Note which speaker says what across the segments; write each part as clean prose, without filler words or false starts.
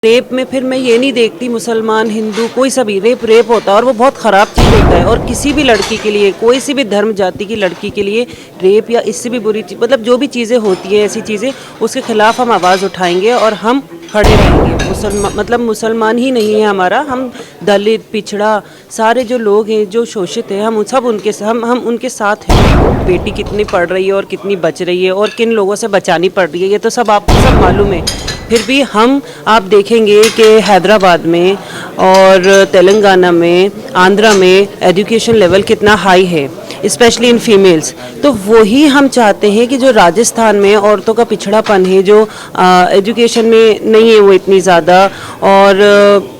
Speaker 1: Rape में फिर मैं ये नहीं देखती मुसलमान हिंदू कोई सा भी रेप होता है और वो बहुत ख़राब चीज़ होता है। और किसी भी लड़की के लिए, कोई सी भी धर्म जाति की लड़की के लिए रेप या इससे भी बुरी चीज़, मतलब जो भी चीज़ें होती है ऐसी चीज़ें, उसके खिलाफ़ हम आवाज़ उठाएंगे और हम खड़े रहेंगे। मतलब मुसलमान ही नहीं है हमारा, हम दलित पिछड़ा सारे जो लोग हैं जो शोषित हैं, हम सब हम उनके साथ हैं। बेटी कितनी पढ़ रही है और कितनी बच रही है और किन लोगों से बचानी पड़ रही है, ये तो सब आपको सब मालूम है। फिर भी आप देखेंगे कि हैदराबाद में और तेलंगाना में, आंध्रा में एजुकेशन लेवल कितना हाई है, स्पेशली इन फीमेल्स। तो वही हम चाहते हैं कि जो राजस्थान में औरतों का पिछड़ापन है, जो एजुकेशन में नहीं है वो इतनी ज़्यादा, और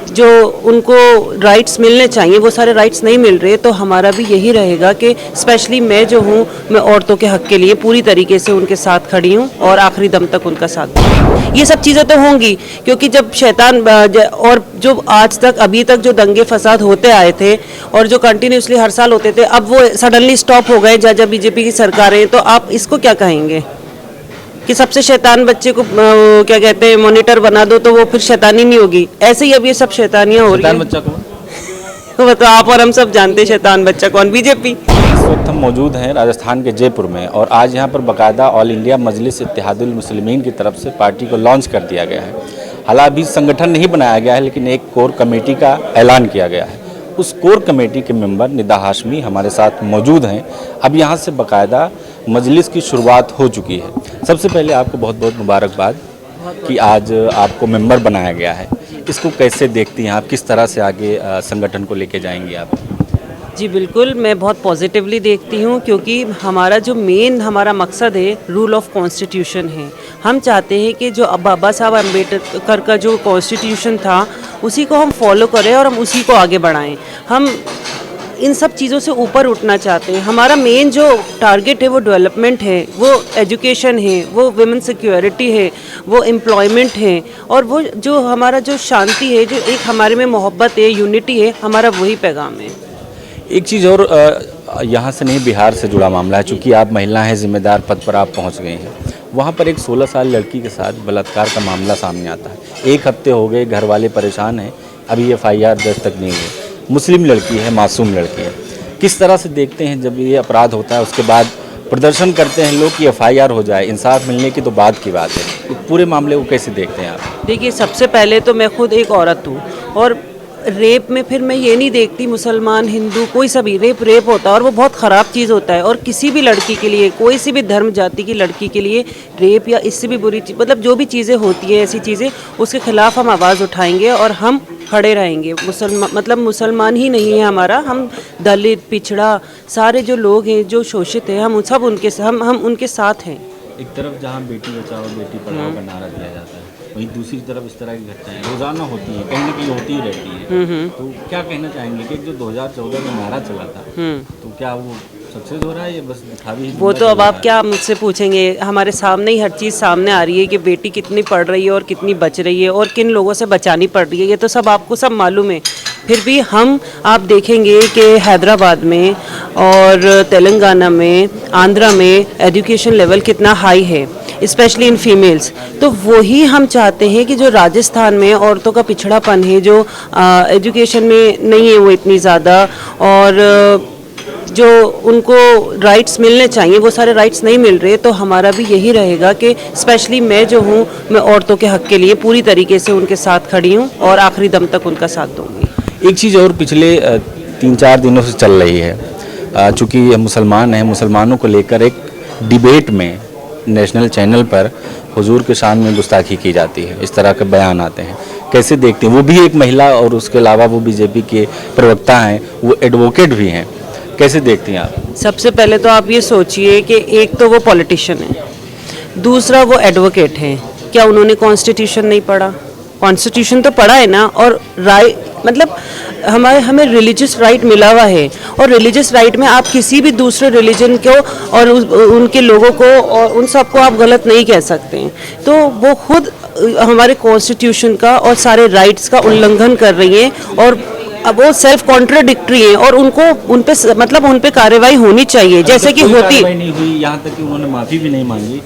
Speaker 1: जो उनको राइट्स मिलने चाहिए वो सारे राइट्स नहीं मिल रहे। तो हमारा भी यही रहेगा कि स्पेशली मैं जो हूँ, मैं औरतों के हक़ के लिए पूरी तरीके से उनके साथ खड़ी हूँ और आखिरी दम तक उनका साथ दूँगी। ये सब चीज़ें तो होंगी क्योंकि जब शैतान और जो आज तक अभी तक जो दंगे फसाद होते आए थे और जो कंटिन्यूसली हर साल होते थे, अब वो सडनली स्टॉप हो गए जब बीजेपी की सरकारें। तो आप इसको क्या कहेंगे कि सबसे शैतान बच्चे को क्या कहते हैं मॉनिटर बना दो तो वो फिर शैतानी नहीं होगी। ऐसे ही अब ये सब शैतानियां हो रही है।
Speaker 2: शैतान बच्चा कौन?
Speaker 1: वो तो आप और हम सब जानते हैं शैतान बच्चा कौन, बीजेपी।
Speaker 2: इस वक्त हम मौजूद हैं राजस्थान के जयपुर में और आज यहाँ पर बाकायदा ऑल इंडिया मजलिस इत्तेहादुल मुस्लिमीन की तरफ से पार्टी को लॉन्च कर दिया गया है। हालांकि अभी संगठन नहीं बनाया गया है, लेकिन एक कोर कमेटी का ऐलान किया गया है। उस कोर कमेटी के मेंबर निदा हाशमी हमारे साथ मौजूद हैं। अब यहाँ से बाकायदा मजलिस की शुरुआत हो चुकी है। सबसे पहले आपको बहुत बहुत मुबारकबाद कि आज आपको मेंबर बनाया गया है। इसको कैसे देखती हैं आप, किस तरह से आगे संगठन को लेके जाएंगी आप?
Speaker 1: जी बिल्कुल, मैं बहुत पॉजिटिवली देखती हूँ क्योंकि हमारा मकसद है रूल ऑफ कॉन्स्टिट्यूशन है। हम चाहते हैं कि जो बाबा साहब अम्बेडकर का जो कॉन्स्टिट्यूशन था उसी को हम फॉलो करें और हम उसी को आगे बढ़ाएं। हम इन सब चीज़ों से ऊपर उठना चाहते हैं। हमारा मेन जो टारगेट है वो डेवलपमेंट है, वो एजुकेशन है, वो वुमेन सिक्योरिटी है, वो एम्प्लॉयमेंट है, और वो जो हमारा जो शांति है, जो एक हमारे में मोहब्बत है, यूनिटी है, हमारा वही पैगाम है।
Speaker 2: एक चीज़ और, यहाँ से नहीं बिहार से जुड़ा मामला है। चूँकि आप महिला हैं, जिम्मेदार पद पर आप पहुँच गए हैं। वहाँ पर एक 16 साल लड़की के साथ बलात्कार का मामला सामने आता है। 1 हफ्ते हो गए, घर वाले परेशान हैं, अभी FIR दर्ज तक नहीं हुई। मुस्लिम लड़की है, मासूम लड़की है। किस तरह से देखते हैं जब ये अपराध होता है उसके बाद प्रदर्शन करते हैं लोग कि FIR हो जाए, इंसाफ मिलने की तो बात की बात है, तो पूरे मामले को कैसे देखते हैं आप?
Speaker 1: देखिए, सबसे पहले तो मैं खुद एक औरत हूँ और रेप में फिर मैं ये नहीं देखती मुसलमान हिंदू कोई सा भी रेप होता है और वो बहुत ख़राब चीज़ होता है। और किसी भी लड़की के लिए, कोई सी भी धर्म जाति की लड़की के लिए रेप या इससे भी बुरी चीज़, मतलब जो भी चीज़ें होती है ऐसी चीज़ें, उसके खिलाफ़ हम आवाज़ उठाएंगे और हम खड़े रहेंगे। मुसलमान ही नहीं है हमारा, हम दलित पिछड़ा सारे जो लोग हैं जो शोषित हैं, हम सब उनके साथ हैं।
Speaker 2: एक तरफ जहाँ बेटी बचाओ बेटी पढ़ाओ का नारा दिया जाता है, वहीं दूसरी तरफ इस तरह की घटनाएं रोजाना होती हैं, कहीं ना कहीं होती ही रहती हैं। तो क्या कहना चाहेंगे कि जो 2014 में नारा चला था, तो क्या वो सक्सेस हो रहा है या बस दिखावी?
Speaker 1: वो तो अब आप क्या मुझसे पूछेंगे, हमारे सामने ही हर चीज़ सामने आ रही है कि बेटी कितनी पढ़ रही है और कितनी बच रही है और किन लोगों से बचानी पड़ रही है, ये तो सब आपको सब मालूम है। फिर भी आप देखेंगे कि हैदराबाद में और तेलंगाना में, आंध्रा में एजुकेशन लेवल कितना हाई है, स्पेशली इन फीमेल्स। तो वही हम चाहते हैं कि जो राजस्थान में औरतों का पिछड़ापन है, जो एजुकेशन में नहीं है वो इतनी ज़्यादा, और जो उनको राइट्स मिलने चाहिए वो सारे राइट्स नहीं मिल रहे। तो हमारा भी यही रहेगा कि स्पेशली मैं जो हूँ, मैं औरतों के हक़ के लिए पूरी तरीके से उनके साथ खड़ी हूँ और आखिरी दम तक उनका साथ दूँगी।
Speaker 2: एक चीज़ और पिछले 3-4 दिनों से चल रही है, चूँकि मुसलमान हैं, मुसलमानों को लेकर एक डिबेट में नेशनल चैनल पर हुजूर के शान में गुस्ताखी की जाती है, इस तरह के बयान आते हैं। कैसे देखते हैं? वो भी एक महिला और उसके अलावा वो बीजेपी के प्रवक्ता हैं, वो एडवोकेट भी हैं। कैसे देखती हैं आप?
Speaker 1: सबसे पहले तो आप ये सोचिए कि एक तो वो पॉलिटिशियन है, दूसरा वो एडवोकेट हैं। क्या उन्होंने कॉन्स्टिट्यूशन नहीं पढ़ा? कॉन्स्टिट्यूशन तो पढ़ा है ना। और मतलब हमें रिलीजियस राइट मिला हुआ है, और रिलीजियस राइट में आप किसी भी दूसरे रिलीजन को और उनके लोगों को और उन सबको आप गलत नहीं कह सकते हैं। तो वो खुद हमारे कॉन्स्टिट्यूशन का और सारे राइट्स का उल्लंघन कर रही हैं और अब वो सेल्फ कॉन्ट्राडिक्टरी है और उनको उन पे मतलब उन पे कार्रवाई होनी चाहिए जैसे कि
Speaker 2: कोई
Speaker 1: होती।
Speaker 2: कार्रवाई नहीं हुई, यहाँ तक कि उन्होंने माफी भी नहीं मांगी,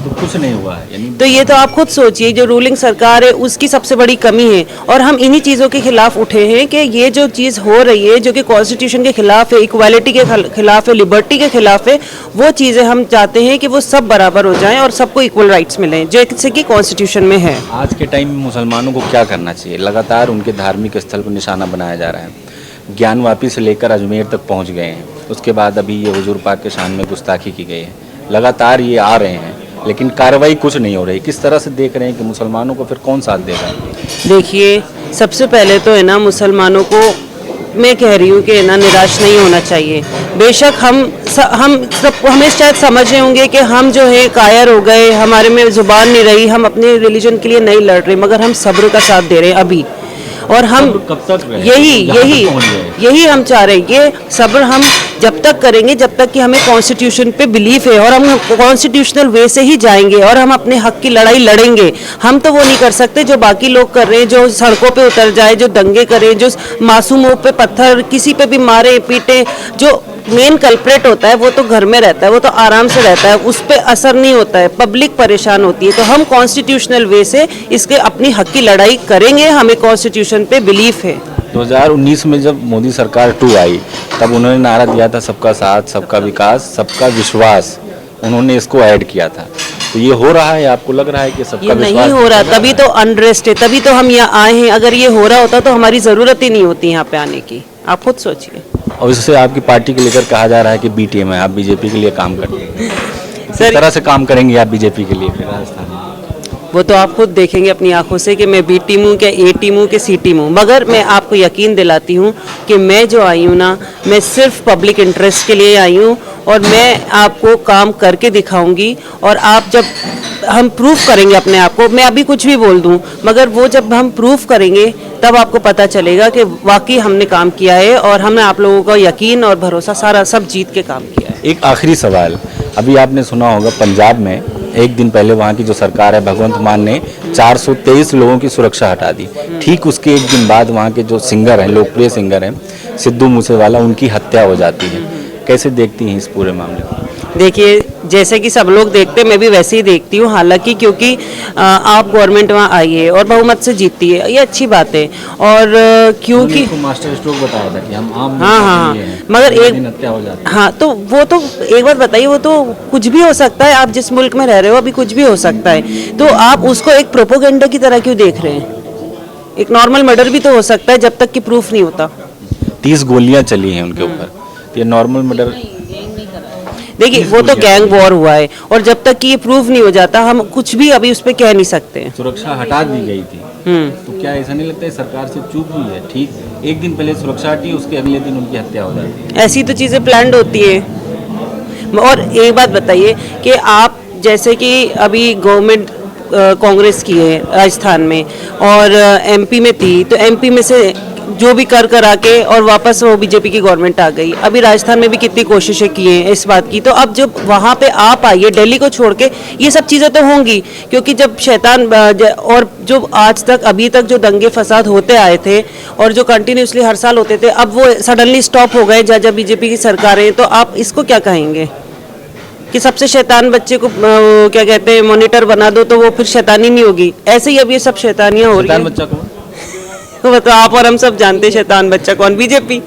Speaker 2: तो कुछ नहीं हुआ है। यानी
Speaker 1: तो ये तो आप खुद सोचिए, जो रूलिंग सरकार है उसकी सबसे बड़ी कमी है और हम इन्हीं चीज़ों के खिलाफ उठे हैं कि ये जो चीज़ हो रही है जो कि कॉन्स्टिट्यूशन के खिलाफ है, इक्वालिटी के खिलाफ है, लिबर्टी के खिलाफ है, वो चीज़ें हम चाहते हैं कि वो सब बराबर हो जाएं और सबको इक्वल राइट्स मिलें जैसे कि कॉन्स्टिट्यूशन में है।
Speaker 2: आज के टाइम में मुसलमानों को क्या करना चाहिए? लगातार उनके धार्मिक स्थल को निशाना बनाया जा रहा है। ज्ञानवापी से लेकर अजमेर तक पहुंच गए हैं, उसके बाद अभी ये हुजूर पाक के शान में गुस्ताखी की गई है। लगातार ये आ रहे हैं लेकिन कार्रवाई कुछ नहीं हो रही। किस तरह से देख रहे हैं कि मुसलमानों को फिर कौन साथ देगा?
Speaker 1: देखिए, सबसे पहले तो है ना, मुसलमानों को मैं कह रही हूँ कि ना निराश नहीं होना चाहिए। बेशक हम सब हमें शायद समझ रहे होंगे कि हम जो है कायर हो गए, हमारे में जुबान नहीं रही, हम अपने रिलीजन के लिए नहीं लड़ रहे, मगर हम सब्र का साथ दे रहे हैं अभी। और हम
Speaker 2: कब तक रहे?
Speaker 1: यही हम चाह रहे हैं। ये सब्र हम जब तक करेंगे जब तक कि हमें कॉन्स्टिट्यूशन पे बिलीफ है और हम कॉन्स्टिट्यूशनल वे से ही जाएंगे और हम अपने हक की लड़ाई लड़ेंगे। हम तो वो नहीं कर सकते जो बाकी लोग कर रहे हैं, जो सड़कों पे उतर जाए, जो दंगे करें, जो मासूमों पे पत्थर किसी पे भी मारे पीटे। जो मेन कल्प्रेट होता है वो तो घर में रहता है, वो तो आराम से रहता है, उस पर असर नहीं होता है, पब्लिक परेशान होती है। तो हम कॉन्स्टिट्यूशनल वे से इसके अपनी हक की लड़ाई करेंगे, हमें कॉन्स्टिट्यूशन पे बिलीफ है।
Speaker 2: 2019 में जब मोदी सरकार 2 आई तब उन्होंने नारा दिया था सबका साथ, सबका विकास, सबका विश्वास। उन्होंने इसको ऐड किया था। तो ये हो रहा है? आपको लग रहा है कि सबका
Speaker 1: ये
Speaker 2: विश्वास
Speaker 1: नहीं हो रहा, तभी तो अनरेस्ट है, तभी तो हम यहाँ आए हैं। अगर ये हो रहा होता तो हमारी ज़रूरत ही नहीं होती यहाँ पे आने की। आप खुद सोचिए।
Speaker 2: और इससे आपकी पार्टी को लेकर कहा जा रहा है कि बी टीम है, आप बीजेपी के लिए काम करते हैं। किस तरह से काम करेंगे आप बीजेपी के लिए फिर राजस्थान में?
Speaker 1: वो तो आप खुद देखेंगे अपनी आंखों से कि मैं बी टीम हूँ, क्या ए टीम हूँ, क्या सी टीम हूँ। मगर मैं आपको यकीन दिलाती हूँ कि मैं जो आई हूँ ना, मैं सिर्फ पब्लिक इंटरेस्ट के लिए आई हूँ और मैं आपको काम करके दिखाऊंगी। और आप जब हम प्रूफ करेंगे अपने आप को, मैं अभी कुछ भी बोल दूँ मगर वो जब हम प्रूफ करेंगे तब आपको पता चलेगा कि वाकई हमने काम किया है और हमने आप लोगों का यकीन और भरोसा सारा सब जीत के काम किया है।
Speaker 2: एक आखिरी सवाल, अभी आपने सुना होगा पंजाब में एक दिन पहले वहाँ की जो सरकार है भगवंत मान ने 423 लोगों की सुरक्षा हटा दी। ठीक उसके एक दिन बाद वहाँ के जो सिंगर हैं, लोकप्रिय सिंगर हैं सिद्धू मूसेवाला, उनकी हत्या हो जाती है। कैसे देखती हैं इस पूरे मामले को?
Speaker 1: देखिए, जैसे कि सब लोग देखते हैं मैं भी वैसे ही देखती हूँ। हालांकि क्योंकि आप गवर्नमेंट वहाँ आई है और बहुमत से जीतती है, ये अच्छी बात है। और क्योंकि
Speaker 2: मास्टर स्ट्रोक बताया था कि हम आम
Speaker 1: हाँ, मगर एक
Speaker 2: हत्या हो जाती है।
Speaker 1: हाँ, तो वो तो एक बात बताइए, वो तो कुछ भी हो सकता है। आप जिस मुल्क में रह रहे हो अभी कुछ भी हो सकता है, तो आप उसको एक प्रोपोगेंडा की तरह क्यों देख रहे हैं? एक नॉर्मल मर्डर भी तो हो सकता है जब तक कि प्रूफ नहीं होता।
Speaker 2: 30 गोलियां चली हैं उनके ऊपर, ये नॉर्मल मर्डर।
Speaker 1: देखिए, वो तो गैंग वॉर हुआ है और जब तक कि ये प्रूफ नहीं हो जाता हम कुछ भी अभी उस पर कह नहीं सकते।
Speaker 2: सुरक्षा हटा दी गई थी, तो क्या ऐसा नहीं लगता है सरकार से चूक हुई है? ठीक, एक दिन पहले सुरक्षा हटी, उसके अगले दिन उनकी हत्या हो जाती है।
Speaker 1: ऐसी तो चीज़ें प्लान्ड होती है। और एक बात बताइए कि आप जैसे कि अभी गवर्नमेंट कांग्रेस की है राजस्थान में और एमपी में थी, तो एमपी में से जो भी कर आके और वापस वो बीजेपी की गवर्नमेंट आ गई। अभी राजस्थान में भी कितनी कोशिशें की हैं इस बात की। तो अब जब वहाँ पे आप आइए दिल्ली को छोड़ के, ये सब चीज़ें तो होंगी क्योंकि जब शैतान और जो आज तक अभी तक जो दंगे फसाद होते आए थे और जो कंटिन्यूसली हर साल होते थे, अब वो सडनली स्टॉप हो गए जब बीजेपी की सरकार है। तो आप इसको क्या कहेंगे कि सबसे शैतान बच्चे को क्या कहते हैं मॉनिटर बना दो तो वो फिर शैतानी नहीं होगी? ऐसे ही अब ये सब शैतानियाँ हो रही है।
Speaker 2: बच्चा कौन?
Speaker 1: तो आप और हम सब जानते हैं शैतान बच्चा कौन, बीजेपी।